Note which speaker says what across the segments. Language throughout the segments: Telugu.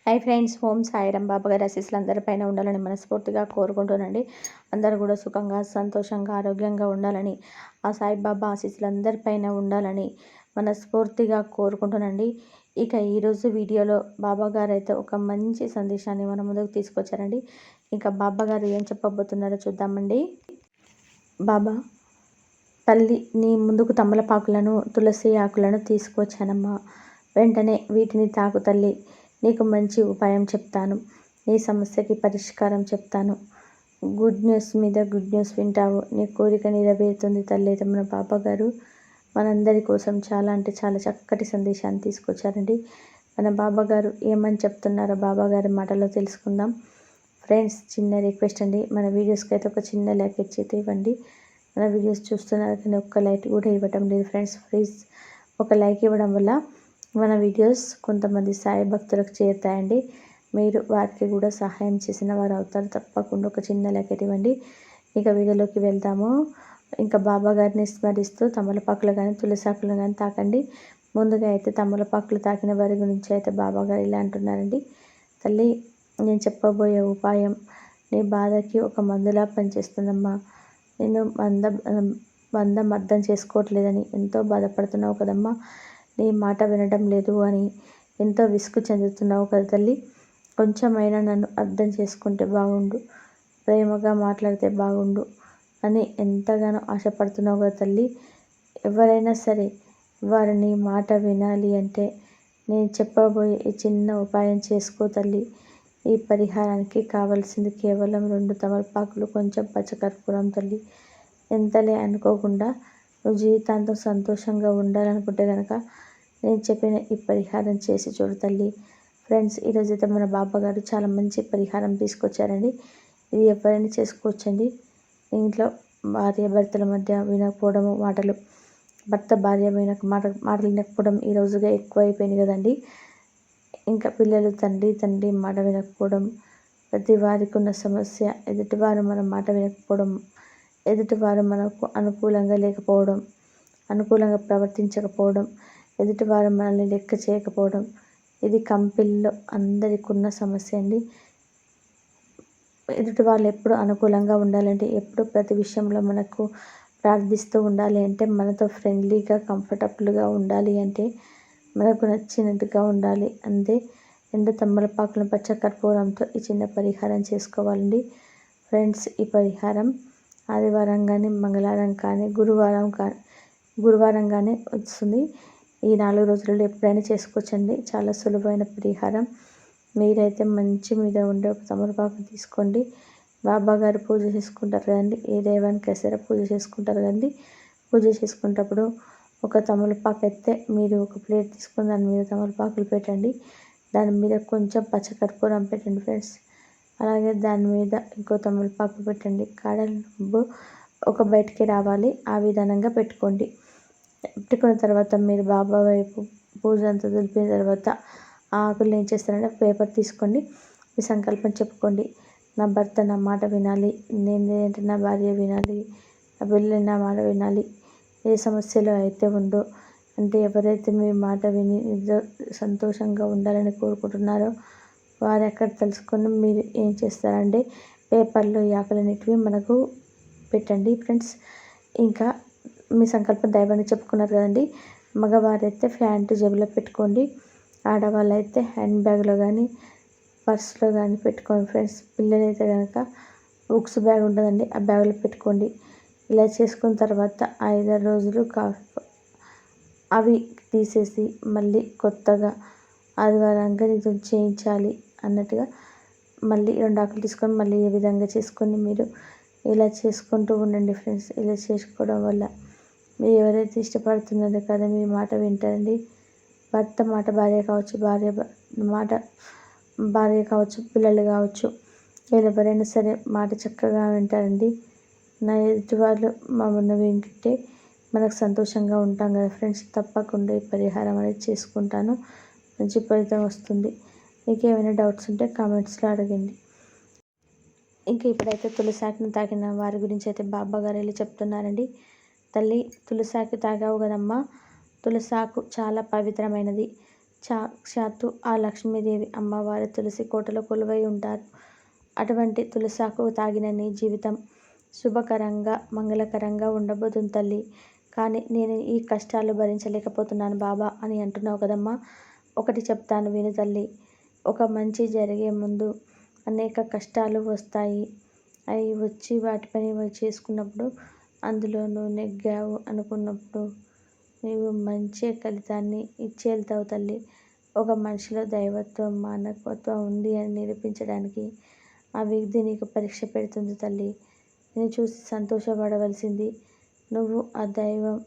Speaker 1: హాయ్ ఫ్రెండ్స్, ఓం సాయిరాం. బాబాగారి ఆశీస్సులు అందరిపైన ఉండాలని మనస్ఫూర్తిగా కోరుకుంటానండి. అందరూ కూడా సుఖంగా, సంతోషంగా, ఆరోగ్యంగా ఉండాలని, ఆ సాయిబాబా ఆశీస్సులు అందరిపైన ఉండాలని మనస్ఫూర్తిగా కోరుకుంటానండి. ఇక ఈరోజు వీడియోలో బాబాగారు అయితే ఒక మంచి సందేశాన్ని మన ముందుకు తీసుకొచ్చారండి. ఇక బాబాగారు ఏం చెప్పబోతున్నారో చూద్దామండి. బాబా, తల్లి నీ ముందుకు తమలపాకులను, తులసి ఆకులను తీసుకొచ్చానమ్మా. వెంటనే వీటిని తాకు తల్లి. నీకు మంచి ఉపాయం చెప్తాను. నీ సమస్యకి పరిష్కారం చెప్తాను. గుడ్ న్యూస్ మీద గుడ్ న్యూస్ వింటావు. నీ కోరిక నెరవేరుతుంది తల్లి. అయితే మన బాబాగారు మనందరి కోసం చాలా అంటే చాలా చక్కటి సందేశాన్ని తీసుకొచ్చారండి. మన బాబాగారు ఏమని చెప్తున్నారో బాబాగారి మాటలో తెలుసుకుందాం. ఫ్రెండ్స్, చిన్న రిక్వెస్ట్ అండి, మన వీడియోస్కి అయితే ఒక చిన్న లైక్ ఇచ్చి ఇవ్వండి. మన వీడియోస్ చూస్తున్నారు కానీ ఒక్క లైక్ కూడా ఇవ్వటం లేదు ఫ్రెండ్స్. ప్లీజ్ ఒక లైక్ ఇవ్వడం వల్ల మన వీడియోస్ కొంతమంది సాయి భక్తులకు చేరుతాయండి. మీరు వారికి కూడా సహాయం చేసిన వారు అవుతారు. తప్పకుండా ఒక చిన్న లైక్ ఇవ్వండి. ఇక వీడియోలోకి వెళ్దాము. ఇంకా బాబా గారిని స్మరిస్తూ తమలపాకులు కానీ తులసాకులు కానీ తాకండి. ముందుగా అయితే తమలపాకులు తాకిన వారి గురించి అయితే బాబా గారు ఇలా అంటున్నారండి. తల్లి, నేను చెప్పబోయే ఉపాయం నీ బాధకి ఒక మందులా పనిచేస్తుందమ్మా. నేను బంధం అర్థం చేసుకోవట్లేదని ఎంతో బాధపడుతున్నావు కదమ్మా. నీ మాట వినడం లేదు అని ఎంతో విసుగు చెందుతున్నావు కదా తల్లి. కొంచెమైనా నన్ను అర్థం చేసుకుంటే బాగుండు, ప్రేమగా మాట్లాడితే బాగుండు అని ఎంతగానో ఆశపడుతున్నావు కదా తల్లి. ఎవరైనా సరే వారు నీ మాట వినాలి అంటే నేను చెప్పబోయే ఈ చిన్న ఉపాయం చేసుకో తల్లి. ఈ పరిహారానికి కావలసింది కేవలం 2 తమలపాకులు, కొంచెం పచ్చకర్పూరం తల్లి. ఎంతలే అనుకోకుండా నువ్వు జీవితాంతం సంతోషంగా ఉండాలనుకుంటే కనుక నేను చెప్పిన ఈ పరిహారం చేసి చూడు తల్లి. ఫ్రెండ్స్, ఈరోజైతే మన బాబాగారు చాలా మంచి పరిహారం తీసుకొచ్చారండి. ఇది ఎవరైనా చేసుకోవచ్చండి. ఇంట్లో భార్య భర్తల మధ్య వినకపోవడము మాటలు, భర్త భార్య మాటలు వినకపోవడం ఈ రోజుగా ఎక్కువ అయిపోయింది కదండి. ఇంకా పిల్లలు తండ్రి మాట వినకపోవడం, ప్రతి వారికి ఉన్న సమస్య ఎదుటివారు మన మాట వినకపోవడం, ఎదుటివారు మనకు అనుకూలంగా లేకపోవడం, అనుకూలంగా ప్రవర్తించకపోవడం, ఎదుటివారు మనల్ని లెక్క చేయకపోవడం, ఇది కంపెనీలో అందరికీ ఉన్న సమస్య అండి. ఎదుటి వాళ్ళు ఎప్పుడు అనుకూలంగా ఉండాలంటే, ఎప్పుడు ప్రతి విషయంలో మనకు ప్రార్థిస్తూ ఉండాలి అంటే, మనతో ఫ్రెండ్లీగా కంఫర్టబుల్గా ఉండాలి అంటే, మనకు నచ్చినట్టుగా ఉండాలి అంతే. 2 తమలపాకులను పచ్చకర్పూరంతో ఈ చిన్న పరిహారం చేసుకోవాలండి. ఫ్రెండ్స్, ఈ పరిహారం ఆదివారం కానీ, మంగళవారం కానీ, గురువారం కానీ వస్తుంది. ఈ 4 రోజులలో ఎప్పుడైనా చేసుకోవచ్చండి. చాలా సులువైన పరిహారం. మీరైతే మంచి మీద ఉండే ఒక తమలపాకు తీసుకోండి. బాబాగారు పూజ చేసుకుంటారు కదండి, ఏ దైవానికైనా పూజ చేసుకుంటారు కదండి. పూజ చేసుకునేటప్పుడు ఒక తమలపాకు అయితే మీరు ఒక ప్లేట్ తీసుకొని దాని మీద తమలపాకులు పెట్టండి. దాని మీద కొంచెం పచ్చకర్పూరం పెట్టండి ఫ్రెండ్స్. అలాగే దాని మీద ఇంకో తమలపాకు పెట్టండి. కాడలు ఒక బయటికి రావాలి, ఆ విధానంగా పెట్టుకోండి. పెట్టుకున్న తర్వాత మీరు బాబా వైపు పూజ అంతా దులిపిన తర్వాత ఆ ఆకులు ఏం చేస్తారంటే పేపర్ తీసుకోండి. మీ సంకల్పం చెప్పుకోండి. నా భర్త నా మాట వినాలి, నేనేంటే నా భార్య వినాలి, నా పిల్లలు నా మాట వినాలి. ఏ సమస్యలో అయితే ఉందో అంటే ఎవరైతే మీ మాట విని సంతోషంగా ఉండాలని కోరుకుంటున్నారో వారు ఎక్కడ తెలుసుకొని మీరు ఏం చేస్తారంటే పేపర్లో ఈ ఆకులన్నిటివి మనకు పెట్టండి ఫ్రెండ్స్. ఇంకా మీ సంకల్పం దైవాన్ని చెప్పుకున్నారు కదండి. మగవారైతే ప్యాంటు జేబులో పెట్టుకోండి, ఆడవాళ్ళు అయితే హ్యాండ్ బ్యాగ్లో కానీ పర్స్లో కానీ పెట్టుకోండి ఫ్రెండ్స్. పిల్లలైతే కనుక బుక్స్ బ్యాగ్ ఉంటుందండి, ఆ బ్యాగ్లో పెట్టుకోండి. ఇలా చేసుకున్న తర్వాత 5 రోజులు అవి తీసేసి మళ్ళీ కొత్తగా ఆదివారంగా ఇది చేయించాలి అన్నట్టుగా మళ్ళీ 2 ఆకులు తీసుకొని మళ్ళీ ఏ విధంగా చేసుకొని మీరు ఇలా చేసుకుంటూ ఉండండి ఫ్రెండ్స్. ఇలా చేసుకోవడం వల్ల మీరు ఎవరైతే ఇష్టపడుతున్నారో కదా మీ మాట వింటారండి. భర్త మాట భార్య కావచ్చు, భార్య మాట భార్య కావచ్చు, పిల్లలు కావచ్చు, ఎవరైనా సరే మాట చక్కగా వింటారండి. నా ఎదుటి వాళ్ళు మమ్మల్ని వింటే మనకు సంతోషంగా ఉంటాం కదా ఫ్రెండ్స్. తప్పకుండా ఈ పరిహారం అనేది చేసుకుంటాను, మంచి ఫలితం వస్తుంది. మీకు ఏమైనా డౌట్స్ ఉంటే కామెంట్స్లో అడగండి. ఇంకా ఇప్పుడైతే తులసాకుని తాకిన వారి గురించి అయితే బాబా గారు వెళ్ళి చెప్తున్నారండి. తల్లి, తులసాకు తాగావు కదమ్మా. తులసాకు చాలా పవిత్రమైనది. సాక్షాత్తు ఆ లక్ష్మీదేవి అమ్మవారి తులసి కోటలో కొలువై ఉంటారు. అటువంటి తులసాకు తాగిన నీ జీవితం శుభకరంగా మంగళకరంగా ఉండబోతుంది తల్లి. కానీ నేను ఈ కష్టాలు భరించలేకపోతున్నాను బాబా అని అంటున్నావు కదమ్మా. ఒకటి చెప్తాను విను తల్లి. ఒక మంచి జరిగే ముందు అనేక కష్టాలు వస్తాయి. అవి వచ్చి వాటి పని చేసుకున్నప్పుడు అందులో నువ్వు నెగ్గావు అనుకున్నప్పుడు నీవు మంచి ఫలితాన్ని ఇచ్చి వెళ్తావు తల్లి. ఒక మనిషిలో దైవత్వం మానవత్వం ఉంది అని నిరూపించడానికి ఆ వ్యక్తి నీకు పరీక్ష పెడుతుంది తల్లి. నేను చూసి సంతోషపడవలసింది నువ్వు, ఆ దైవం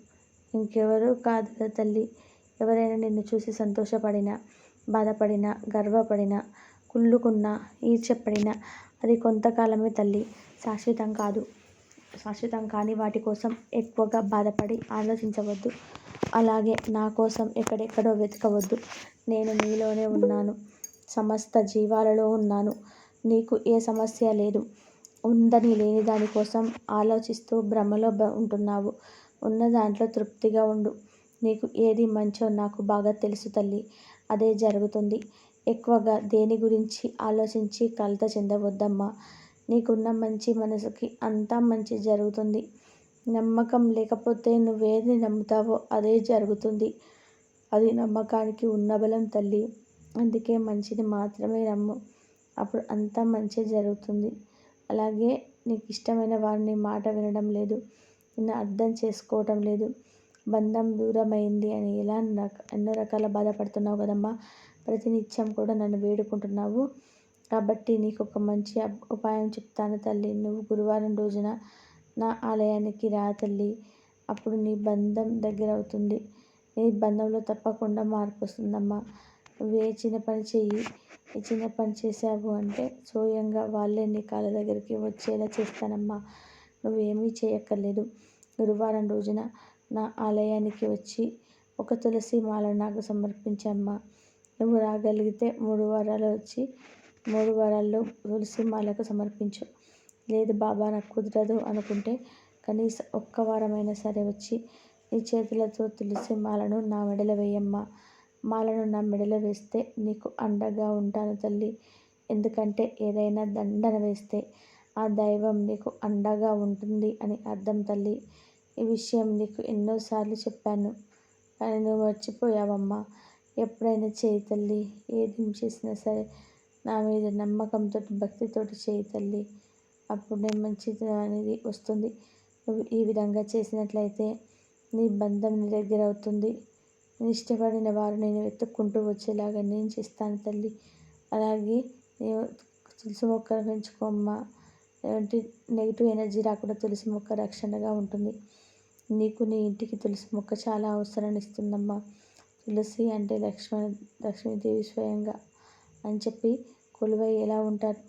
Speaker 1: ఇంకెవరూ కాదు కదా తల్లి. ఎవరైనా నిన్ను చూసి సంతోషపడినా, బాధపడినా, గర్వపడినా, కుళ్ళుకున్నా, ఈర్ష్యపడినా అది కొంతకాలమే తల్లి, శాశ్వతం కాదు. శాశ్వతం కాని వాటి కోసం ఎక్కువగా బాధపడి ఆలోచించవద్దు. అలాగే నా కోసం ఎక్కడెక్కడో వెతకవద్దు. నేను నీలోనే ఉన్నాను, సమస్త జీవాలలో ఉన్నాను. నీకు ఏ సమస్య లేదు. ఉందని లేని దానికోసం ఆలోచిస్తూ భ్రమలో ఉంటున్నావు. ఉన్న దాంట్లో తృప్తిగా ఉండు. నీకు ఏది మంచో నాకు బాగా తెలుసు తల్లి. అదే జరుగుతుంది. ఎక్కువగా దేని గురించి ఆలోచించి కలత చెందవద్దమ్మా. నీకున్న మంచి మనసుకి అంతా మంచి జరుగుతుంది. నమ్మకం లేకపోతే నువ్వేది నమ్ముతావో అదే జరుగుతుంది. అది నమ్మకానికి ఉన్న బలం తల్లి. అందుకే మంచిని మాత్రమే నమ్ము. అప్పుడు అంతా మంచి జరుగుతుంది. అలాగే నీకు ఇష్టమైన వారిని మాట వినడం లేదు, నిన్ను అర్థం చేసుకోవటం లేదు, బంధం దూరమైంది అని ఎన్నో రకాల బాధపడుతున్నావు కదమ్మా. ప్రతినిత్యం కూడా నన్ను వేడుకుంటున్నావు. కాబట్టి నీకు ఒక మంచి ఉపాయం చెప్తాను తల్లి. నువ్వు గురువారం రోజున నా ఆలయానికి రా తల్లి. అప్పుడు నీ బంధం దగ్గర అవుతుంది. నీ బంధంలో తప్పకుండా మార్పు వస్తుందమ్మా. నువ్వు ఏ చిన్న పని చెయ్యి. ఈ చిన్న పని చేసావు అంటే స్వయంగా వాళ్ళే నీ కాళ్ళ దగ్గరికి వచ్చేలా చేస్తానమ్మా. నువ్వేమీ చేయక్కర్లేదు. గురువారం రోజున నా ఆలయానికి వచ్చి ఒక తులసి మాల నాకు సమర్పించమ్మా. నువ్వు రాగలిగితే 3 వారాలు వచ్చి 3 వారాల్లో తులసి మాలకు సమర్పించు. లేదు బాబా నాకు కుదరదు అనుకుంటే కనీసం ఒక్క వారమైనా సరే వచ్చి నీ చేతులతో తులసి మాలను నా మెడలో వేయమ్మా. మాలను నా మెడలో వేస్తే నీకు అండగా ఉంటాను తల్లి. ఎందుకంటే ఏదైనా దండన వేస్తే ఆ దైవం నీకు అండగా ఉంటుంది అని అర్థం తల్లి. ఈ విషయం నీకు ఎన్నోసార్లు చెప్పాను, కానీ నువ్వు మర్చిపోయావమ్మా. ఎప్పుడైనా చేయి తల్లి. ఏది చేసినా సరే నా మీద నమ్మకంతో భక్తితోటి చేయి తల్లి. అప్పుడే మంచిది అనేది వస్తుంది. నువ్వు ఈ విధంగా చేసినట్లయితే నీ బంధం నీ దగ్గర అవుతుంది. నేను ఇష్టపడిన వారు నేను వెతుక్కుంటూ వచ్చేలాగా నేను చేస్తాను తల్లి. అలాగే నేను తులసి మొక్కలు పెంచుకోమ్మా. ఎలాంటి నెగిటివ్ ఎనర్జీ రాకుండా తులసి మొక్క రక్షణగా ఉంటుంది. నీకు నీ ఇంటికి తులసి మొక్క చాలా అవసరాన్ని ఇస్తుందమ్మా. తులసి అంటే లక్ష్మీదేవి స్వయంగా అని చెప్పి కొలువై ఎలా ఉంటారు.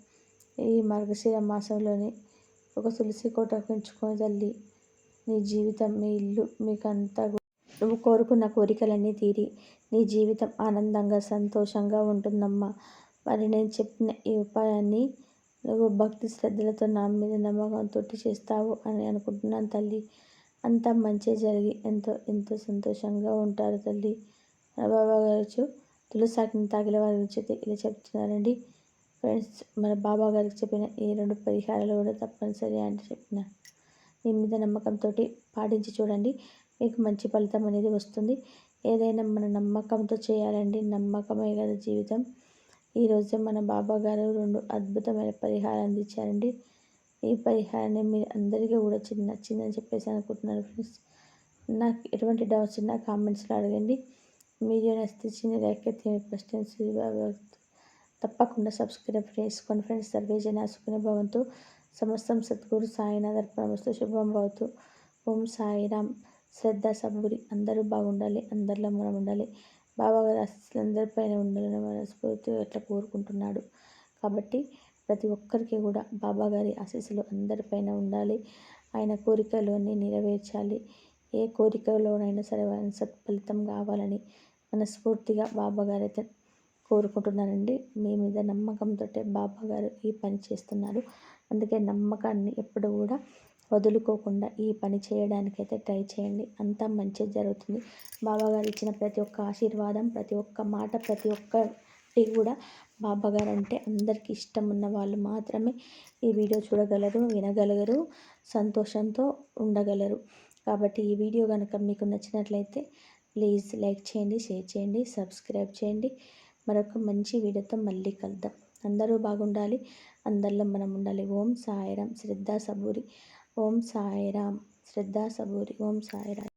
Speaker 1: ఈ మార్గశిర మాసంలోని ఒక తులసి కోట పెంచుకొని తల్లి. నీ జీవితం, మీ ఇల్లు, మీకంతా నువ్వు కోరుకున్న కోరికలన్నీ తీరి నీ జీవితం ఆనందంగా సంతోషంగా ఉంటుందమ్మా. మరి నేను చెప్పిన ఈ ఉపాయాన్ని నువ్వు భక్తి శ్రద్ధలతో నా మీద నమ్మకంతో చేస్తావు అని అనుకుంటున్నాను తల్లి. అంతా మంచి జరిగి ఎంతో ఎంతో సంతోషంగా ఉంటారు తల్లి. మన బాబా గారు తులసాకుని తాగిన వారి గురించి అయితే ఇలా చెప్తున్నారండి. ఫ్రెండ్స్, మన బాబా గారికి చెప్పిన ఈ 2 పరిహారాలు కూడా తప్పనిసరి అంటే చెప్పిన మీ మీద నమ్మకంతో పాటించి చూడండి. మీకు మంచి ఫలితం అనేది వస్తుంది. ఏదైనా మన నమ్మకంతో చేయాలండి. నమ్మకమే కదా జీవితం. ఈరోజు మన బాబా గారు 2 అద్భుతమైన పరిహారాలు అందించారండి. ఈ పరిహారాన్ని మీరు అందరికీ కూడా నచ్చిందని చెప్పేసి అనుకుంటున్నాను ఫ్రెండ్స్. నాకు ఎటువంటి డౌట్స్ ఉన్నా కామెంట్స్లో అడగండి. వీడియో నచ్చితే చిన్న లైక్ అయితే క్వశ్చన్స్ తప్పకుండా సబ్స్క్రైబ్ చేసుకోండి ఫ్రెండ్స్. సర్వే జన సుఖినో భవంతు. సమస్తం సద్గురు సాయినాథ్ అర్పణమస్తు. శుభం భవతు. ఓం సాయిరామ్. శ్రద్ధ సద్గురి అందరూ బాగుండాలి, అందరిలో మనం ఉండాలి. బాబా గారి ఆశీస్సులు అందరిపైన ఉండాలని మనస్ఫూర్తిగా అట్లా కోరుకుంటున్నాడు. కాబట్టి ప్రతి ఒక్కరికి కూడా బాబా గారి ఆశీస్సులు అందరిపైన ఉండాలి. ఆయన కోరికలోని నెరవేర్చాలి. ఏ కోరికలోనైనా సరే సత్ఫలితం కావాలని మనస్ఫూర్తిగా బాబా గారు అయితే కోరుకుంటున్నానండి. మీ మీద నమ్మకంతో బాబా గారు ఈ పని చేస్తున్నారు. అందుకే నమ్మకాన్ని ఎప్పుడు కూడా వదులుకోకుండా ఈ పని చేయడానికైతే ట్రై చేయండి. అంతా మంచి జరుగుతుంది. బాబాగారు ఇచ్చిన ప్రతి ఒక్క ఆశీర్వాదం, ప్రతి ఒక్క మాట, ప్రతి ఒక్కటి కూడా బాబాగారు అంటే అందరికీ ఇష్టం ఉన్న వాళ్ళు మాత్రమే ఈ వీడియో చూడగలరు, వినగలగరు, సంతోషంతో ఉండగలరు. కాబట్టి ఈ వీడియో కనుక మీకు నచ్చినట్లయితే ప్లీజ్ లైక్ చేయండి, షేర్ చేయండి, సబ్స్క్రైబ్ చేయండి. మరొక మంచి వీడియోతో మళ్ళీ కలుద్దాం. అందరూ బాగుండాలి, అందరిలో మనం ఉండాలి. ఓం సాయిరాం. శ్రద్ధా సబూరి. ఓం సాయిరాం. శ్రద్ధా సబూరి. ఓం సాయిరాం.